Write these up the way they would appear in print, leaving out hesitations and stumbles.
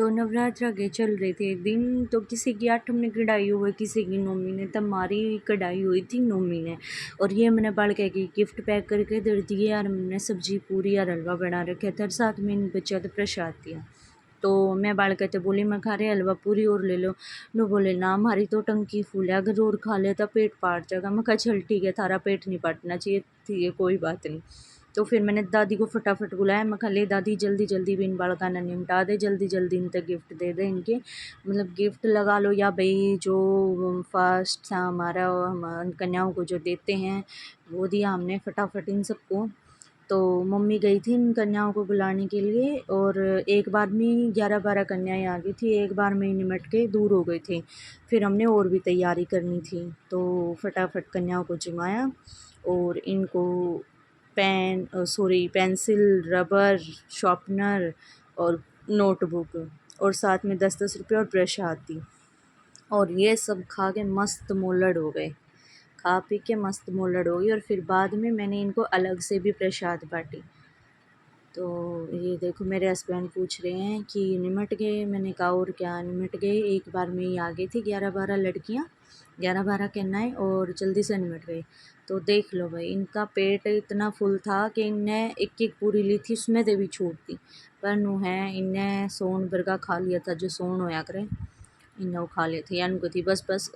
तो नवरात्र आगे चल रहे थे। एक दिन तो किसी की 8 महीने कढ़ाई हुई, किसी की 9 महीने, तब हमारी कढ़ाई हुई थी 9 महीने। और ये मैंने बाल कह के गिफ्ट पैक करके दे दिए यार। मैंने सब्जी पूरी और हलवा बना रखा था, साथ में इन बच्चा तो प्रसाद दिया। तो मैं बाल कहते बोली मैं खा रहे हलवा पूरी और ले लो। नो बोले ना हमारी तो टंकी फूल है, अगर और खा ले तो पेट पाट जाएगा। मैं कहा चल ठीक है, थारा पेट नहीं पाटना चाहिए, ठीक है कोई बात नहीं। तो फिर मैंने दादी को फटाफट बुलाया। मैं कहा ले दादी जल्दी जल्दी भी इन बालका ने निपटा दे, जल्दी जल्दी इन तक गिफ्ट दे दे इनके, मतलब गिफ्ट लगा लो या भाई जो फर्स्ट था हमारा, हम कन्याओं को जो देते हैं वो दिया हमने फटाफट इन सबको। तो मम्मी गई थी इन कन्याओं को बुलाने के लिए, और एक बार में 11-12 कन्याएं आ गई थी, एक बार में ही निमट के दूर हो गए थे। फिर हमने और भी तैयारी करनी थी, तो फटाफट कन्याओं को जमाया और इनको पेंसिल, रबर, शार्पनर और नोटबुक और साथ में 10-10 रुपये और प्रसाद दी। और ये सब खा के मस्त मोलड़ हो गए, खा पी के मस्त मोलड़ हो गई। और फिर बाद में मैंने इनको अलग से भी प्रसाद बाँटी। तो ये देखो मेरे हस्बैंड पूछ रहे हैं कि निमट गए, मैंने कहा और क्या निमट गए, एक बार में ही आ गई थी 11-12 लड़कियाँ, 11-12 कन्याएं और जल्दी से निमट गई। तो देख लो भाई, इनका पेट इतना फुल था कि इनने एक एक पूरी ली थी, उसमें से भी छूट थी। पर नु है इनने सोन बर्गा खा लिया था, जो सोन होया करे इनने वो खा लिया था, यानी को थी बस बस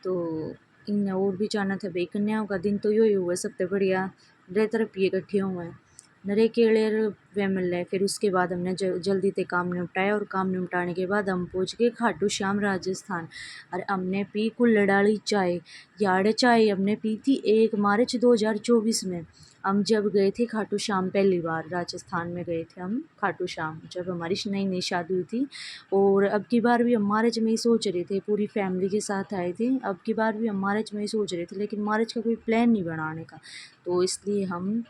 तो इनने और भी जाना था भाई। कन्याओं का दिन तो यो ही हुआ सबसे बढ़िया, रे तरफ ये इकट्ठे हुए हैं नरे केले वे मिल रहे। फिर उसके बाद हमने जल्दी से काम निपटाया, और काम निपटाने के बाद हम पहुंच गए खाटू श्याम राजस्थान। और हमने पी कुल्हड़ चाय, यार चाय हमने पी थी 1 मार्च 2024 में। हम जब गए थे खाटू श्याम, पहली बार राजस्थान में गए थे हम खाटू श्याम, जब हमारी नई नई शादी हुई थी। और अब की बार भी हम मार्च में ही सोच रहे थे, पूरी फैमिली के साथ आए थे, अब की बार भी हम मार्च में ही सोच रहे थे, लेकिन मार्च का कोई प्लान नहीं बनाने का, तो इसलिए हम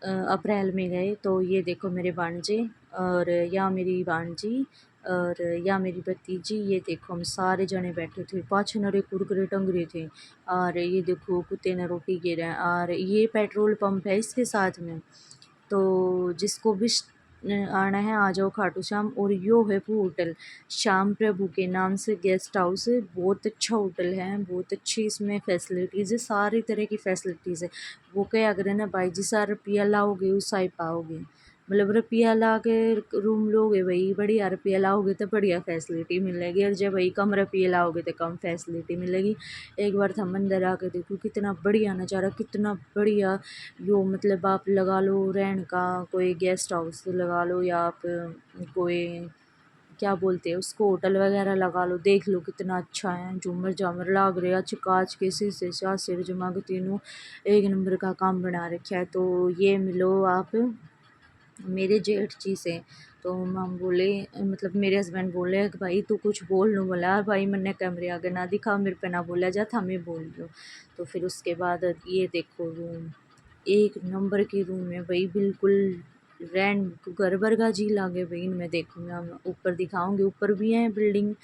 अप्रैल में गए। तो ये देखो मेरे भांजे, और या मेरी भांजी, और या मेरी भतीजी, ये देखो हम सारे जने बैठे थे, पाँच नरे कुरकुरे टंग रहे थे। और ये देखो कुत्ते ने रोटी गिरा, और ये पेट्रोल पंप है इसके साथ में। तो जिसको भी आना है आ जाओ खाटू श्याम। और यो है वो होटल, श्याम प्रभु के नाम से गेस्ट हाउस है, बहुत अच्छा होटल है, बहुत अच्छी इसमें फैसिलिटीज़ है, सारी तरह की फैसिलिटीज़ है। वो क्या अगर है ना भाई जी, सा रुपया लाओगे उसा ही पाओगे, मतलब रुपया ला के रूम लोगे भाई बढ़िया, रुपया लाओगे तो बढ़िया फैसिलिटी मिलेगी, और जब भाई कम रुपये लाओगे तो कम फैसिलिटी मिलेगी। एक बार हम अंदर आके देखो कितना बढ़िया नज़ारा, कितना बढ़िया। यो मतलब आप लगा लो रहने का, कोई गेस्ट हाउस लगा लो, या आप कोई क्या बोलते हैं उसको, होटल वगैरह लगा लो, देख लो कितना अच्छा है। झूमर झामर लाग रहे, अच्छे कांच के शीशे सिर जमा के तीनों एक नंबर का काम बना रखा है। तो ये मिलो आप मेरे जेठ जी से। तो हम बोले, मतलब मेरे हस्बैंड बोले कि भाई तू कुछ बोल लो, बोला भाई मैंने कैमरे आगे ना दिखा, मेरे पे ना बोला जा था, मैं बोल लो। तो फिर उसके बाद ये देखो रूम, एक नंबर की रूम है भाई, बिल्कुल रैंड घर वर्गा जी लागे भाई इनमें। देखो मैं ऊपर दिखाऊंगी, ऊपर भी है बिल्डिंग,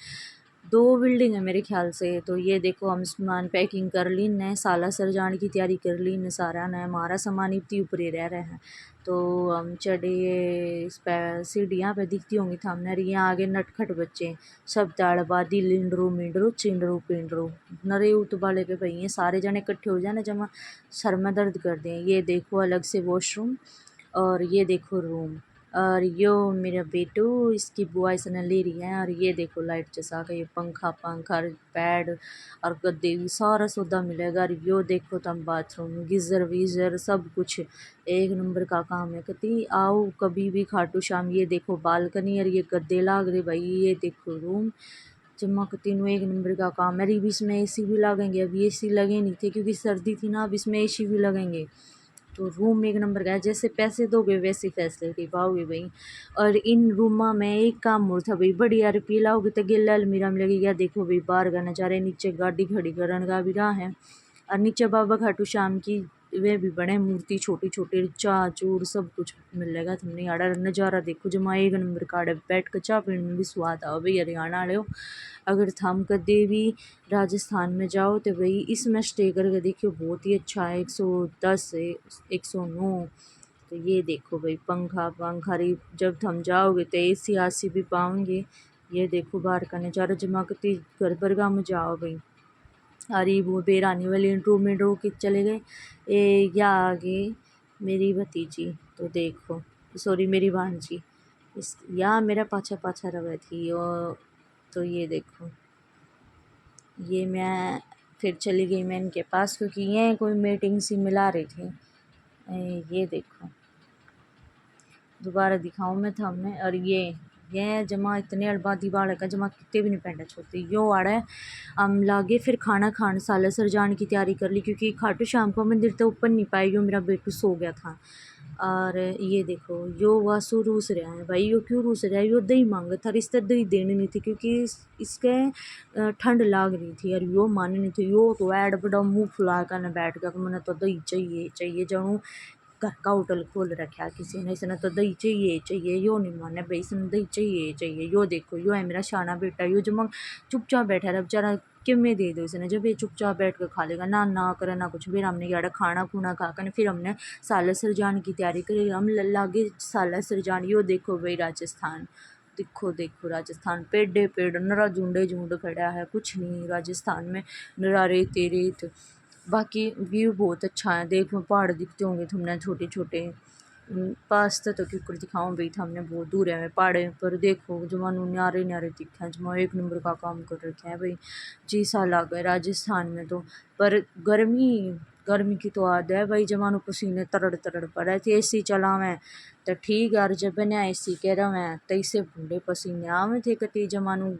2 बिल्डिंग है मेरे ख्याल से। तो ये देखो हम सामान पैकिंग कर ली ने, साला सर जाने की तैयारी कर ली ने, सारा ने हमारा सामान इतनी ऊपर ही रह रहे हैं। तो हम चढ़े इस पे, सीढ़ियाँ पे दिखती होंगी थामने, यहाँ आगे नटखट बच्चे सब ताड़बादी लिंडरू मिंडरू चिंडरू पिंडरू नरे उतबाले के भई सारे जने इकट्ठे हो जाए ना, जमा सर में दर्द कर दें। ये देखो अलग से वॉशरूम, और ये देखो रूम, और यो मेरा बेटू इसकी बुआ इसने ले रही है। और ये देखो लाइट जैसा का ये पंखा बेड और गद्दे भी सारा सौदा मिलेगा। और यो देखो तुम बाथरूम गीज़र वीज़र सब कुछ एक नंबर का काम है। कति आओ कभी भी खाटू श्याम। ये देखो बालकनी, और ये गद्दे लाग रहे भाई, ये देखो रूम चमक तीनों एक नंबर का काम है। अभी इसमें एसी भी लगेंगे, अभी एसी लगे नहीं थे क्योंकि सर्दी थी ना, अब इसमें एसी भी लगेंगे। तो रूम एक नंबर का है, जैसे पैसे दोगे वैसी फैसिलिटी पाओगे भाई। और इन रूमा में एक काम और था भाई, बढ़िया रुपये लाओगे तो गेला अलमीरा में लगेगा। देखो भाई बाहर का नज़ारे, नीचे गाड़ी खड़ी करने का भी रहा है, और नीचे बाबा खाटू श्याम की वे भी बड़े मूर्ति, छोटी छोटी चाह चूर सब कुछ मिलेगा तुमने। आड़ा नज़ारा देखो जमा एक नंबर का, बैठ कर चाह पीने में भी स्वाद आओ भाई। हरियाणा वाले हो, अगर थम कदे भी राजस्थान में जाओ तो भाई इसमें स्टे करके देखियो, बहुत ही अच्छा है। 110 109, तो ये देखो भाई पंखा पंखा रही, जब थम जाओगे तो एसी आसी भी पाओगे। ये देखो बाहर का नज़ारा जमा करती घर पर का मजा आओ भाई। अरे वो बेरानी वाले रूम में रो के चले गए। या आ गई मेरी भतीजी, तो देखो सॉरी मेरी भांजी, इस या मेरा पाछा पाछा रवा थी और तो ये देखो ये मैं फिर चली गई मैं इनके पास, क्योंकि ये कोई मीटिंग सी मिला रही थी। ये देखो दोबारा दिखाऊं मैं था हमने, और ये जमा इतने अड़बादी बाल का जमा कितने भी नहीं पहनना छोड़ते यो आ रहा है। हम लागे फिर खाना खान सालासर जाने की तैयारी कर ली, क्योंकि खाटू श्याम का मंदिर तो ऊपर नहीं पाए, यो मेरा बेटू सो गया था। और ये देखो यो वासु रूस रहा है भाई, यो क्यों रूस रहा है, यो दही मांगा था, रिश्ते दही देनी नहीं थी क्योंकि इसके ठंड लाग रही थी और यो माने नहीं थी। यो तो ऐड बड़ा मुँह फुला कर न बैठ गया कि मैंने तो दही चाहिए चाहिए, जाऊँ घर का होटल खोल रखा किसी ने, इसने तो दही चाहिए चाहिए, यो नहीं माने भाई इसने दही चाहिए चाहिए। यो देखो यो है मेरा शाना बेटा, यो जो चुपचाप बैठा रहा बेचारा, कि मैं दे दो इसने, जब ये चुपचाप बैठ कर खा लेगा ना ना करे ना कुछ। फिर हमने यार खाना खुना खा कर फिर हमने सालासर जाने की तैयारी करी, हम लागे सालासर जान। यो देखो भाई राजस्थान, देखो देखो राजस्थान पेड़े पेड़ नरा झुंडे झुंड खड़ा है, कुछ नहीं राजस्थान में नरा रेत रेत। बाकी व्यू बहुत अच्छा है, देखो पहाड़ दिखते होंगे तुमने छोटे छोटे, पास तो क्यों दिखाऊँ भाई था हमने बहुत दूर है पहाड़े पर, देखो जमानू न्यारे न्यारे दिखे हैं, जमा एक नंबर का काम कर रखे हैं भाई। जी सा लग है राजस्थान में तो। पर गर्मी गर्मी की तो आद है भाई, जमानू पसीने तरड़ तरड़ पड़े थे, एसी चलावें तो ठीक है, और जब बने एसी कह रहे हैं तो इसे बूढ़े पसीने आवे थे कति, जमानू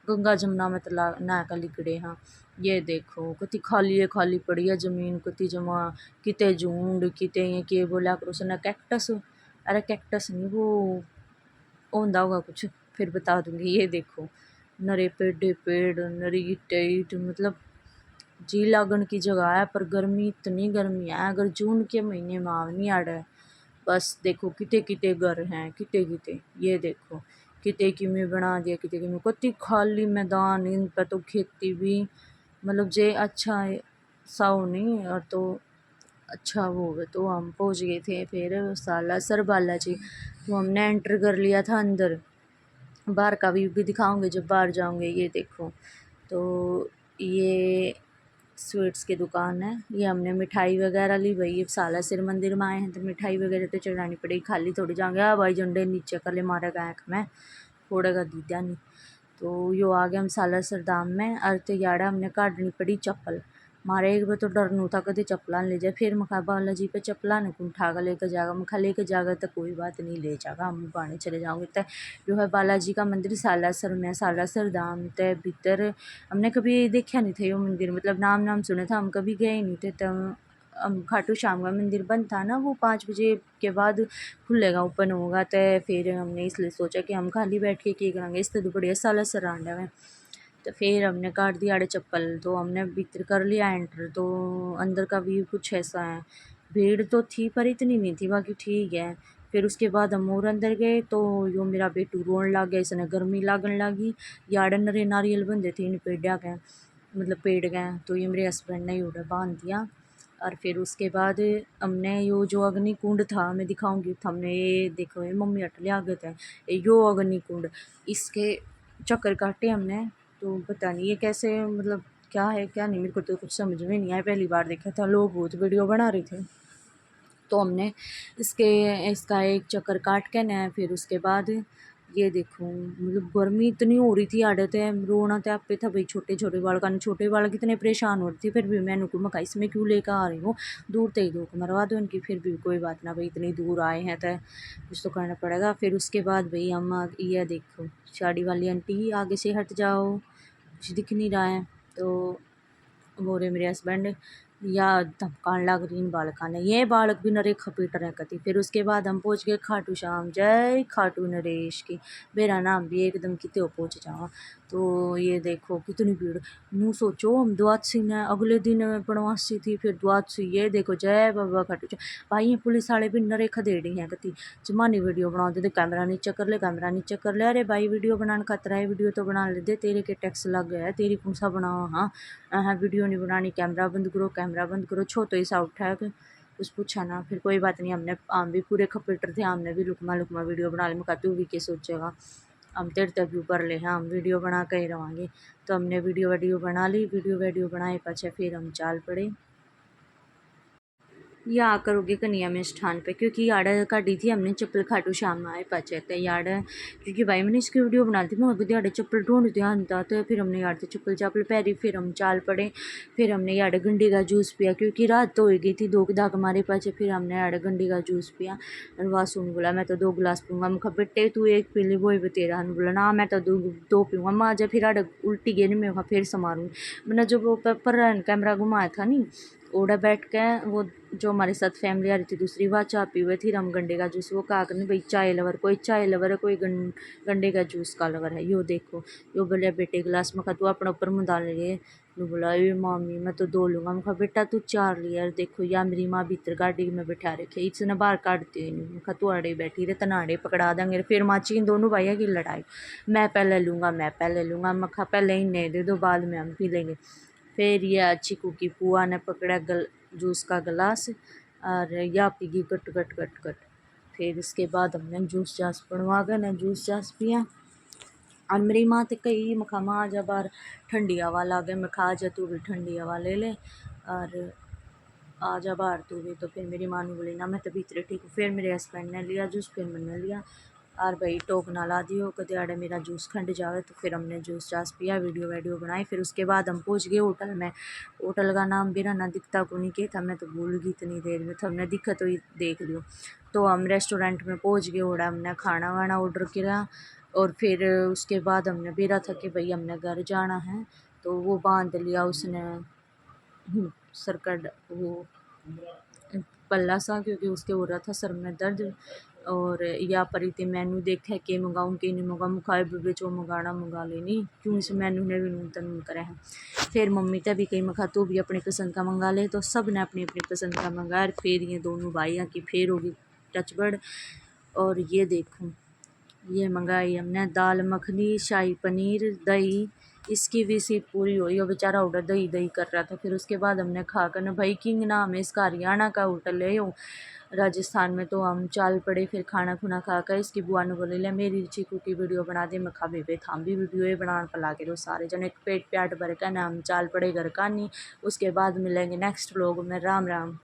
गंगा जमुना में तला नहा का लिकड़े। हाँ ये देखो कति खाली पड़ी है ज़मीन, कति जमा किते झुंड किते ये के बोला करो सुना कैक्टस, अरे कैक्टस नहीं वो होंदा होगा कुछ, फिर बता दूंगी। ये देखो नरे पेड़े पेड़ नरी ईटे ईट, मतलब जी लागन की जगह है, पर गर्मी इतनी गर्मी है, अगर जून के महीने में आवनी आड़ है बस। देखो किते किते घर हैं किते किते, ये देखो किते की में बना दिया किते की में, कति खाली मैदान, इन पर तो खेती भी मतलब जे अच्छा है साउ नहीं, और तो अच्छा वो है। तो हम पहुंच गए थे फिर सालासर बालाजी, तो हमने एंटर कर लिया था अंदर, बाहर का व्यू भी दिखाऊंगे जब बाहर जाऊंगे। ये देखो तो ये स्वीट्स की दुकान है, ये हमने मिठाई वगैरह ली भाई, सालासर मंदिर में आए हैं तो मिठाई वगैरह तो चढ़ानी पड़ेगी, खाली थोड़ी जाएंगे। भाई झंडे नीचे कर ले मारे गए मैं थोड़ा का दीदा नहीं। तो यो आ गया हम सालासर धाम में, अर्थ याड़ा हमने काटनी पड़ी चप्पल, मारे एक बार तो डर नू था कभी चप्पला ले जाए, फिर मखा बालाजी पे चप्पला ने कौन उठा कर लेकर जाएगा, मखा लेकर जाएगा तो कोई बात नहीं ले जाएगा, हम बाणे चले जाओगे। तो जो है बालाजी का मंदिर सालासर में, सालासर धाम ते भीतर हमने कभी देखा नहीं था यो मंदिर, मतलब नाम नाम सुने था, हम कभी गए नहीं थे। तब हम खाटू श्याम का मंदिर बंद था ना, वो 5 बजे के बाद खुलेगा ओपन होगा, तो फिर हमने इसलिए सोचा कि हम खाली बैठ के करेंगे, इस तो बढ़िया सालासर आंडा में। तो फिर हमने काट दिया आड़े चप्पल, तो हमने भीतर कर लिया एंटर, तो अंदर का व्यू कुछ ऐसा है, भीड़ तो थी पर इतनी नहीं थी, बाकी ठीक है। फिर उसके बाद हम और अंदर गए तो यो मेरा बेटू रोन लग गया, इसने गर्मी लागन लगी, यार नरे नारियल बंधे थे इन पेड़ा के, मतलब पेड़ गए, तो ये मेरे हस्बैंड ने उड़ा बांध दिया। और फिर उसके बाद हमने यो जो अग्नि कुंड था मैं दिखाऊंगी, हमने ये देखो ये मम्मी हट ले आ गए थे, यो अग्नि कुंड, इसके चक्कर काटे हमने। तो पता नहीं ये कैसे, मतलब क्या है क्या नहीं, मेरे को तो कुछ समझ में नहीं आया, पहली बार देखा था, लोग बहुत वीडियो बना रहे थे। तो हमने इसका एक चक्कर काट के ना, फिर उसके बाद ये देखो मतलब गर्मी इतनी हो रही थी, आड़े थे रोना तो आपे था भाई, छोटे छोटे बालक छोटे बालक कितने परेशान हो रहे थे, फिर भी मैंने को मका इसमें क्यों लेकर आ रही हूँ, दूर तक दो मरवा दो इनकी, फिर भी कोई बात ना भाई इतनी दूर आए हैं तो कुछ तो करना पड़ेगा। फिर उसके बाद भाई हम ये देखो साड़ी वाली आंटी आगे से हट जाओ, कुछ दिख नहीं रहा है, तो वो रहे मेरे हस्बैंड या धमकान लग रही इन बालका ने, ये बालक भी नरे खपीट रहे कती। फिर उसके बाद हम पहुंच गए खाटू श्याम, जय खाटू नरेश की, मेरा नाम भी एकदम किते पहुंच जावा। तो ये देखो कितनी भीड़, यूँ सोचो हम द्वादशी ने अगले दिन बनवासी थी, फिर द्वादशी, ये देखो जय बाबा खाटू श्याम। भाई ये पुलिस वाले भी नरे खदेड़ी हैं कती, जमानी वीडियो बना दे, कैमरा नीचे कर ले कैमरा नीचे कर ले, अरे भाई वीडियो बनाने खतरा है, वीडियो तो बना ले दे, तेरे के टैक्स लग गया है, तेरी कौन सा बनाओ। हाँ हाँ वीडियो नहीं बनानी, कैमरा बंद करो छो तो ऐसा उठा है कुछ पूछा ना। फिर कोई बात नहीं, हम भी पूरे खपेटर थे, हमने भी लुकमा लुकमा वीडियो बना ली। मैं कहा तू भी क्या सोचेगा, हम तेरे तक व्यू कर ले हैं, हम वीडियो बना के ही रहेंगे। तो हमने वीडियो बना ली। वीडियो बनाए पाछे फिर हम चाल पड़े या करोगे कन्या में स्थान पे, क्योंकि याड काटी थी हमने चप्पल खाटू श्याम में आए पाचे थे याड, क्योंकि भाई मैंने इसकी वीडियो बना दी मैं याड चप्पल ढूंढते आता। तो फिर हमने याड से चप्पल चापल पहरी, फिर हम चाल पड़े। फिर हमने याड गंडी का जूस पिया, क्योंकि रात तो हो गई थी, 2 दाग मारे पाचे। फिर हमने याड गंडी का जूस पिया। और वासु ने बोला मैं तो 2 गिलास पीऊँगा। मैं कहा बेटे तू 1 पी ले, वो ही तेरा। बोला ना मैं तो 2 पीऊँगा। मैं आज फिर याड उल्टी गई, मैं फिर समारूँगी। मैंने जो वो पर कैमरा घुमाया था नी, ओड़ा बैठ के वो जो हमारे साथ फैमिली आ रही थी दूसरी, वह चाय पी हुए थी। हम गंडे का जूस, वो कहा करने भाई चाय लवर, कोई चाय लवर है, कोई गंडे का जूस का लवर है। यो देखो यो बोले बेटे गिलास में, खा तू अपना ऊपर मुँह डाल रही है। बोला ये मामी मैं तो 2 लूँगा। मैं कहा बेटा तू 4 लिया। देखो या मेरी माँ भीतर गाड़ी में बैठा रखे, इसने बाहर काटती ही नहीं। मैं कहा तू आड़े बैठी रहे, तनाड़े पकड़ा देंगे। फिर माची इन दोनों भाइयों की लड़ाई, मैं पहले लूँगा मैं पहले लूँगा। मैं कहा पहले इन्हें दे दो, बाद में हम पी लेंगे। फिर यह चिकू की पुआ ने पकड़ा जूस का गिलास और या piggy cut cut cut cut. फिर इसके बाद हमने जूस जास बनवा कर ना जूस जास पिया। और मेरी माँ तो कही मखा माँ जा बार ठंडी हवा लागे, मैं खा जा तू भी ठंडी हवा ले ले और आ जा बाहर तू भी। तो फिर मेरी माँ ने बोली ना मैं तो भीतर ठीक हूँ। फिर मेरे हस्बैंड ने लिया जूस, फिर मैंने लिया और भाई टोक ना ला दियो कदे आड़े मेरा जूस खंड जावे। तो फिर हमने जूस जास पिया, वीडियो बनाई। फिर उसके बाद हम पहुँच गए होटल में। होटल का नाम भी ना दिखता को नहीं के था, मैं तो भूल गई इतनी देर में। तो हमने दिखा तो ही देख लियो। तो हम रेस्टोरेंट में पहुँच गए, ओड़ा हमने खाना वाना ऑर्डर किया। और फिर उसके बाद हमने बेरा था कि भाई हमने घर जाना है, तो वो बांध लिया उसने सरकट वो पल्ला सा, क्योंकि उसके हो रहा था सर में दर्द। और या पर थी मेनू देखा के मंगाऊँ के नहीं मंगाऊँ, मुखाए भी जो मंगाना मंगा लेनी, क्यों इस मेनू ने भी नूतन करे हैं। फिर मम्मी तभी कही मखा तू भी अपनी पसंद का मंगा ले। तो सब ने अपनी अपनी पसंद का मंगाया। फिर ये दोनों भाइयों की फिर होगी टचबड़। और ये देखो ये मंगाई हमने दाल मखनी, शाही पनीर, दही। इसकी भी सीट पूरी हुई और बेचारा ऑर्डर दही दही कर रहा था। फिर उसके बाद हमने खा कर ना, भाई किंग नाम है इसका, हरियाणा का होटल है यो राजस्थान में। तो हम चाल पड़े फिर खाना खुना खा कर। इसकी बुआ ने बोले ले मेरी चीकू की वीडियो बना दे। मैं खा बेबे थाम भी वीडियो बनाने पर ला के सारे जन एक पेट प्याट भर कर ना हम चाल पड़े घर का नहीं। उसके बाद मिलेंगे नेक्स्ट व्लॉग में। राम राम।